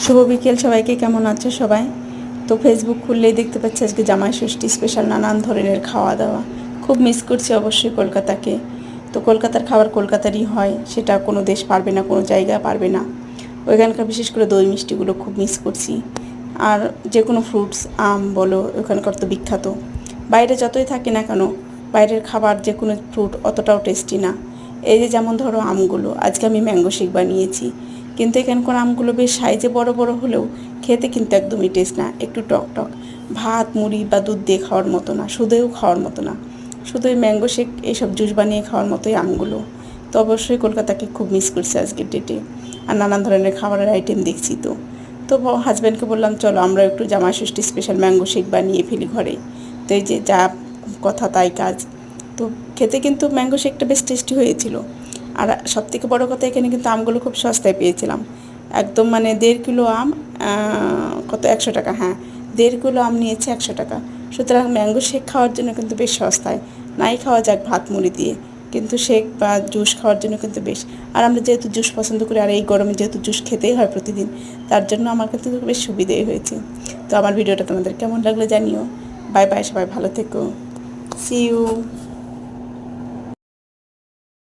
শুভ বিকেল সবাইকে। কেমন আছো সবাই? তো ফেসবুক খুললেই দেখতে পাচ্ছি আজকে জামাই ষষ্ঠী স্পেশাল নানান ধরনের খাওয়া দাওয়া। খুব মিস করছি অবশ্যই কলকাতাকে। তো কলকাতার খাবার কলকাতারই হয়, সেটা কোনো দেশ পারবে না, কোনো জায়গা পারবে না। ওইখানকার বিশেষ করে দই মিষ্টিগুলো খুব মিস করছি। আর যে কোনো ফ্রুটস, আম বলো, ওখানকার তো বিখ্যাত। বাইরে যতই থাকি না কেন, বাইরের খাবার যে কোনো ফ্রুট অতটাও টেস্টি না। এই যে যেমন ধরো আমগুলো, আজকে আমি ম্যাঙ্গো শেক বানিয়েছি, কিন্তু এখানকার আমগুলো বেশ সাইজে বড় বড় হলেও খেতে কিন্তু একদমই টেস্ট না, একটু টক টক। ভাত মুড়ি বা দুধ দিয়ে খাওয়ার মতো না, শুধুও খাওয়ার মতো না, শুধু ওই ম্যাঙ্গো শেক এইসব জুস বানিয়ে খাওয়ার মতোই আমগুলো। তো অবশ্যই কলকাতাকে খুব মিস করছি আজকের ডেটে। আর নানান ধরনের খাবারের আইটেম দেখছি। তো হাজব্যান্ডকে বললাম চলো আমরা একটু জামাই ষষ্ঠী স্পেশাল ম্যাঙ্গো শেক বানিয়ে ফেলি ঘরে। তো এই যে যা কথা তাই কাজ। তো খেতে কিন্তু ম্যাঙ্গো শেকটা বেশ টেস্টি হয়েছিল। আর সবথেকে বড় কথা, এখানে কিন্তু আমগুলো খুব সস্তায় পেয়েছিলাম। একদম মানে 1.5 কিলো আম, কত 100 টাকা, হ্যাঁ 1.5 কিলো আম নিয়েছে 100 টাকা। সুতরাং ম্যাঙ্গো শেক খাওয়ার জন্য কিন্তু বেশ সস্তায়। নাই খাওয়া যাক ভাত মুড়ি দিয়ে, কিন্তু শেক বা জুস খাওয়ার জন্য কিন্তু বেশ। আর আমরা যেহেতু জুস পছন্দ করি, আর এই গরমে যেহেতু জুস খেতেই হয় প্রতিদিন, তার জন্য আমার কিন্তু বেশ সুবিধেই হয়েছে। তো আমার ভিডিওটা তোমাদের কেমন লাগলো জানিও। বাই বাই, সবাই ভালো থেকো। See you.